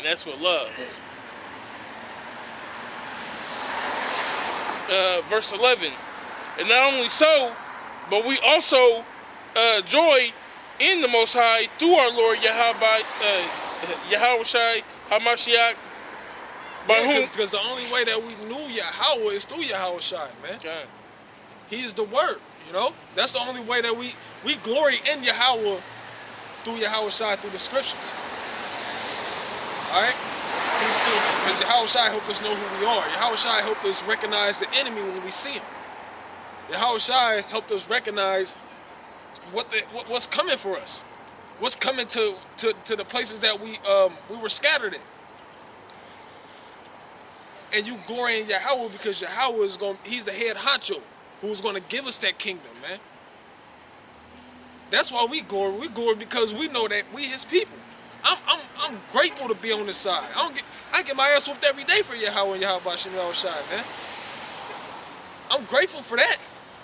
and that's with love. Verse 11. And not only so, but we also joy in the Most High through our Lord Yahawashi Hamashiach. Because the only way that we knew Yahawah is through Yahawashi, man. God. He is the Word, you know? That's the only way that we glory in Yahawah through Yahawashi, through the Scriptures. Alright? Because Yahawashi helped us know who we are. Yahawashi helped us recognize the enemy when we see him. Yahawashi helped us recognize what's coming for us. What's coming to the places that we were scattered in. And you glory in Yahawah because Yahawah he's the head honcho who's going to give us that kingdom, man. That's why we glory. We glory because we know that we his people. I'm grateful to be on this side. I get my ass whooped every day for Yahawah and Yahawashi, man. I'm grateful for that.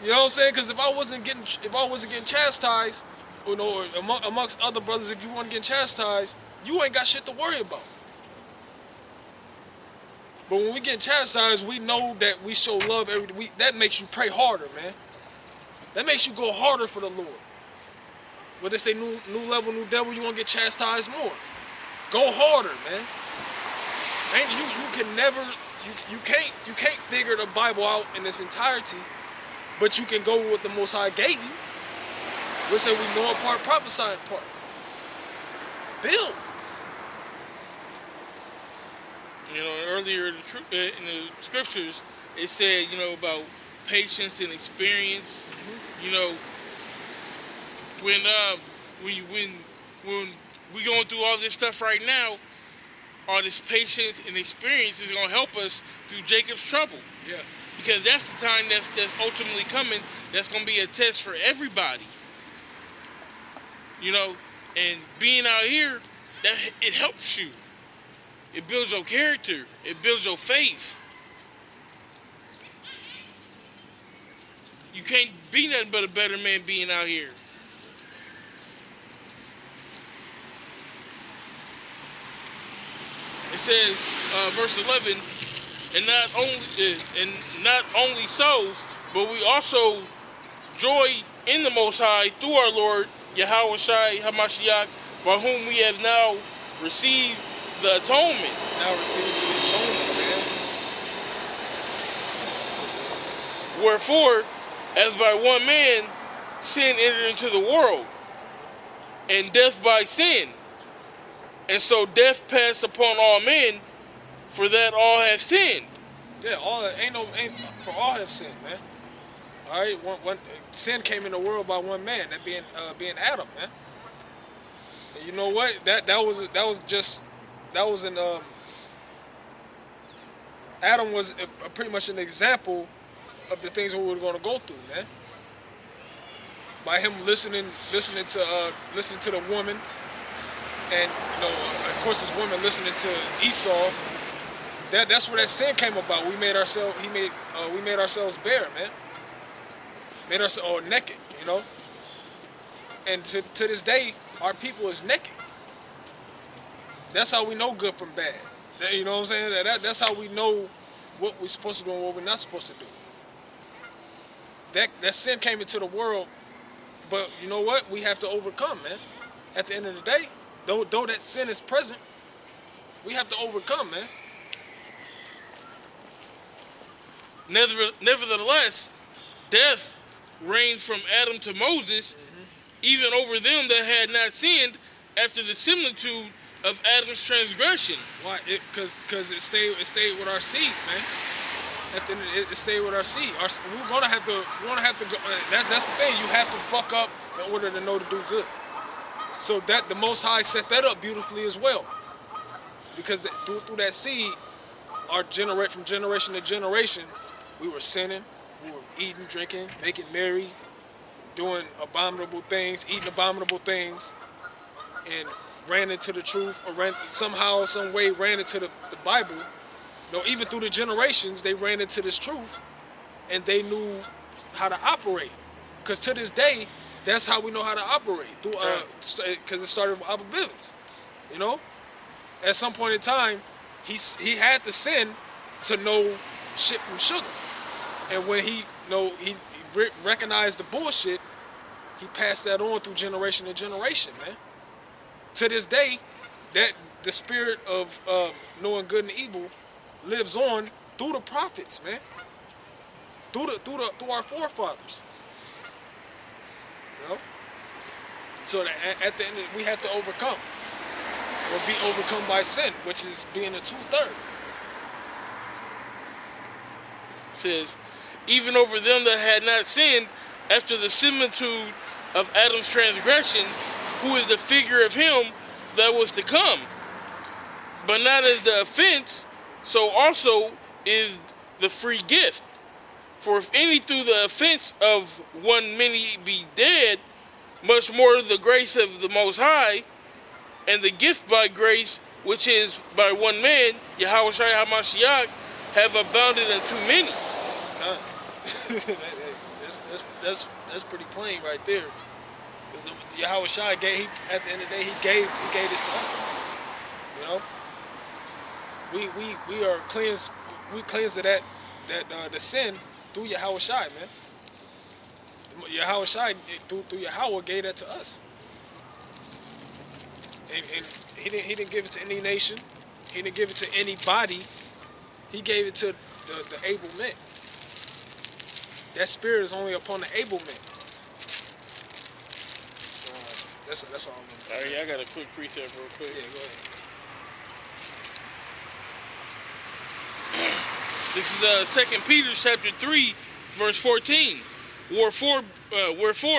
You know what I'm saying? Because if I wasn't getting chastised, you know, amongst other brothers, if you weren't getting chastised, you ain't got shit to worry about. But when we get chastised, we know that we show love every week. That makes you pray harder, man. That makes you go harder for the Lord. But they say new level, new devil, you want to get chastised more. Go harder, man. And you can never, you can't figure the Bible out in its entirety, but you can go with what the Most High gave you. We say we know a part, prophesy a part. Build. You know, earlier in the scriptures, it said, you know, about patience and experience. Mm-hmm. You know, when we going through all this stuff right now, all this patience and experience is gonna help us through Jacob's trouble. Yeah. Because that's the time that's ultimately coming. That's gonna be a test for everybody. You know, and being out here, it helps you. It builds your character. It builds your faith. You can't be nothing but a better man being out here. It says, verse 11, and not only so, but we also joy in the Most High through our Lord Yahawashi Hamashiach, by whom we have now received the atonement. Now received the atonement, man. Wherefore, as by one man sin entered into the world, and death by sin, and so death passed upon all men, for that all have sinned. Yeah, for all have sinned, man. All right, one sin came in the world by one man, that being Adam, man. And you know what? Adam was pretty much an example of the things we were going to go through, man. By him listening to the woman, and you know, of course, this woman listening to Esau. That's where that sin came about. We made ourselves bare, man. Made ourselves naked, you know. And to this day, our people is naked. That's how we know good from bad. You know what I'm saying? That's how we know what we're supposed to do and what we're not supposed to do. That sin came into the world, but you know what? We have to overcome, man. At the end of the day, though that sin is present, we have to overcome, man. Nevertheless, death reigned from Adam to Moses, even over them that had not sinned, after the similitude of Adam's transgression. Why? Because it stayed with our seed, man. At the end, it stayed with our seed. We're gonna have to go. That's the thing. You have to fuck up in order to know to do good. So that the Most High set that up beautifully as well. Because through that seed, from generation to generation, we were sinning, we were eating, drinking, making merry, doing abominable things, eating abominable things, and ran into the truth, or somehow, some way ran into the Bible. You know, even through the generations, they ran into this truth, and they knew how to operate. Because to this day, that's how we know how to operate. Because it started with Abba Bivens, you know? at some point in time, he had to sin to know shit from sugar. And when he recognized the bullshit, he passed that on through generation to generation, man. To this day, that the spirit of knowing good and evil lives on through the prophets, man. Through our forefathers. You know? So that at the end, we have to overcome, or be overcome by sin, which is being a 2/3. Says, even over them that had not sinned, after the similitude of Adam's transgression, who is the figure of him that was to come. But not as the offense, so also is the free gift. For if any through the offense of one many be dead, much more the grace of the Most High, and the gift by grace, which is by one man, Yahawah Wa Yahawashi, have abounded unto many. That's pretty plain right there. Because Yahawah gave, at the end of the day, he gave this to us. You know, we are cleansed. We cleansed of that the sin through Yahawah, man. Yahawah through Yahawah gave that to us. And he didn't give it to any nation. He didn't give it to anybody. He gave it to the able men. That spirit is only upon the able men. That's all I'm gonna say. All right, yeah, I got a quick precept real quick. Yeah, go ahead. This is 2 Peter chapter 3, verse 14. Wherefore,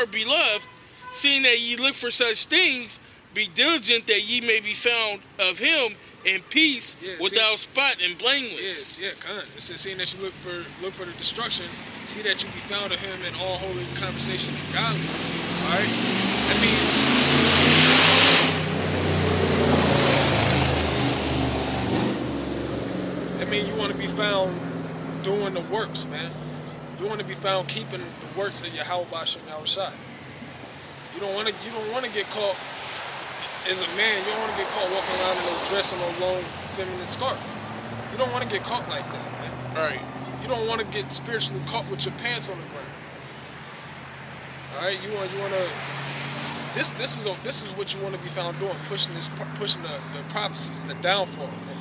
beloved, seeing that ye look for such things, be diligent that ye may be found of him in peace, without spot and blameless. Yes, kind. It says, seeing that you look for the destruction, see that you be found of him in all holy conversation and godliness. All right, that means you want to be found doing the works, man. You want to be found keeping the works of Yahawah Yahawashi. You don't want to get caught. As a man, you don't want to get caught walking around in no dress and no long feminine scarf. You don't want to get caught like that, man. All right. You don't want to get spiritually caught with your pants on the ground. All right. You want to. This is what you want to be found doing, pushing the prophecies and the downfall, man.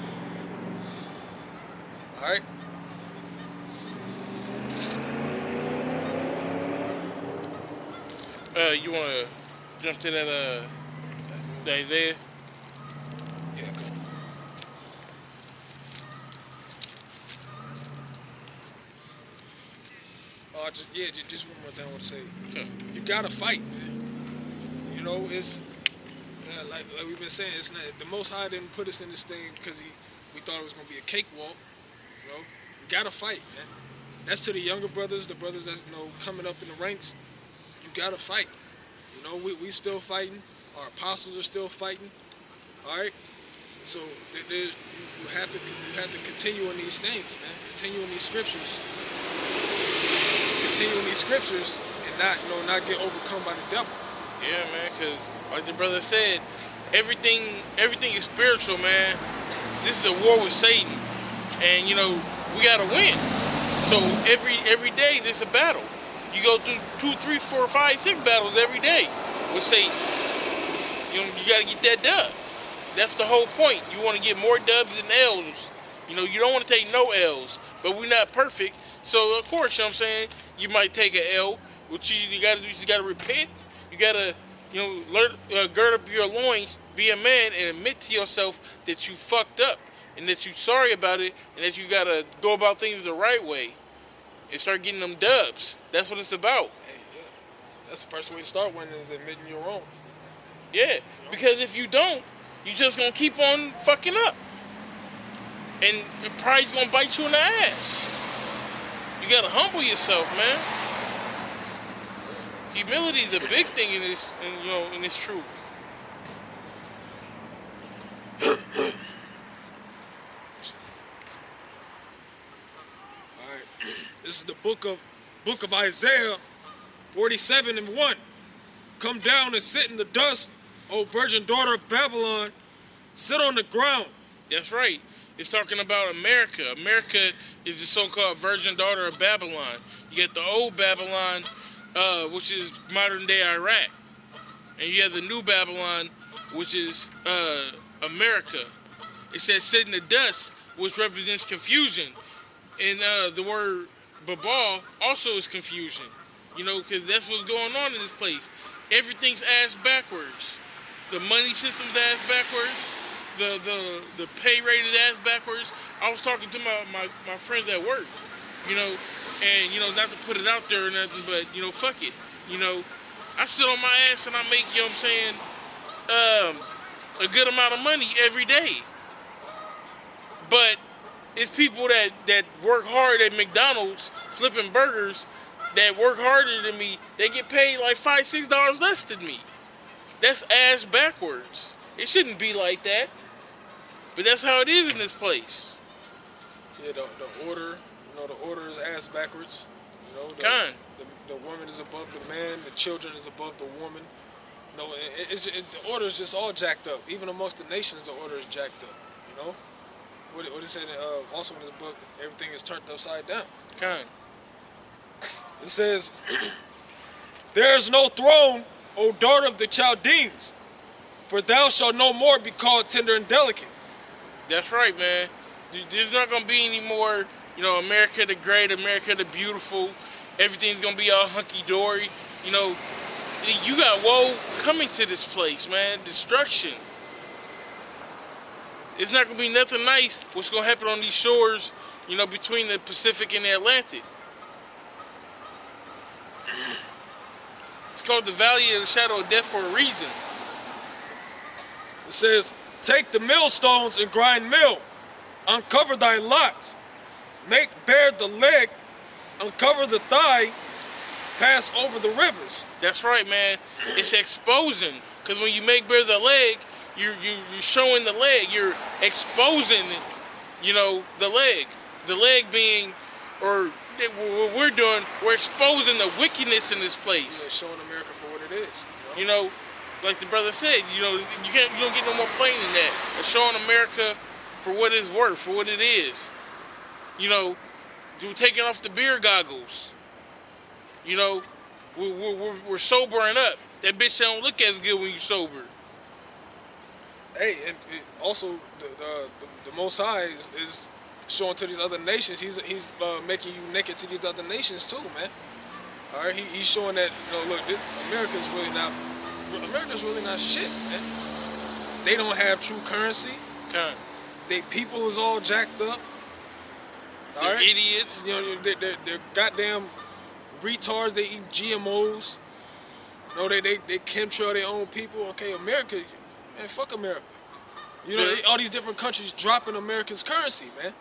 All right. You want to jump to that Isaiah? Yeah, go. Just one more thing I want to say. Okay. You gotta fight, man. You know, it's like we've been saying. It's not the Most High didn't put us in this thing because we thought it was gonna be a cakewalk. You know, you gotta fight, man. That's to the younger brothers, the brothers that's coming up in the ranks. You gotta fight. You know, we still fighting. Our apostles are still fighting. All right. So you have to continue in these things, man. Continue in these scriptures. Continue in these scriptures and not get overcome by the devil. Yeah, man. Because like the brother said, everything is spiritual, man. This is a war with Satan, and we gotta win. So every day there's a battle. You go through 2, 3, 4, 5, 6 battles every day with Satan. You got to get that dub. That's the whole point. You want to get more dubs than L's. You don't want to take no L's. But we're not perfect. So, of course, what I'm saying, you might take an L. What you got to do is you got to repent. You got to, gird up your loins, be a man, and admit to yourself that you fucked up. And that you're sorry about it. And that you got to go about things the right way. And start getting them dubs. That's what it's about. Hey, yeah. That's the first way to start winning is admitting your wrongs. Yeah, because if you don't, you're just going to keep on fucking up. And pride's going to bite you in the ass. You got to humble yourself, man. Humility is a big thing in this, in this truth. This is the book of Isaiah 47:1. Come down and sit in the dust, O virgin daughter of Babylon. Sit on the ground. That's right. It's talking about America. America is the so-called virgin daughter of Babylon. You get the old Babylon, which is modern-day Iraq. And you have the new Babylon, which is America. It says sit in the dust, which represents confusion. And the word Babal also is confusion. You know, because that's what's going on in this place. Everything's ass backwards. The money system's ass backwards. The pay rate is ass backwards. I was talking to my friends at work, you know, and, you know, not to put it out there or nothing, but, you know, fuck it. You know, I sit on my ass and I make, you know what I'm saying, a good amount of money every day. But it's people that work hard at McDonald's flipping burgers that work harder than me. They get paid like $5-6 less than me. That's ass backwards. It shouldn't be like that. But that's how it is in this place. Yeah, the order, you know, the order is ass backwards. You know, the woman is above the man, the children is above the woman. You know, the order is just all jacked up. Even amongst the nations, the order is jacked up. You know, what it said also in this book, everything is turned upside down. It says, there is no throne, O daughter of the Chaldeans, for thou shalt no more be called tender and delicate. That's right, man. There's not going to be any more, you know, America the Great, America the Beautiful. Everything's going to be all hunky-dory. You know, you got woe coming to this place, man. Destruction. It's not going to be nothing nice what's going to happen on these shores, you know, between the Pacific and the Atlantic. It's called the Valley of the Shadow of Death for a reason. It says, take the millstones and grind mill, uncover thy locks, make bare the leg, uncover the thigh, pass over the rivers. That's right, man. It's exposing, because when you make bare the leg, you're showing the leg. You're exposing, you know, the leg. The leg being, or what we're doing, we're exposing the wickedness in this place. Yeah, showing America for what it is. You know, like the brother said, you know, you don't get no more plain than that. It's showing America for what it's worth, for what it is. You know, we're taking off the beer goggles. You know, we're sobering up. That bitch don't look as good when you sober. Hey, and also the Most High is showing to these other nations. He's making you naked to these other nations too, man. All right, he's showing that, you know, look, America's really not shit, man. They don't have true currency. They people is all jacked up. They're right? Idiots. You know, they're goddamn retards. They eat GMOs. You know, they chemtrail their own people. Okay, America, man, fuck America. You know, all these different countries dropping America's currency, man.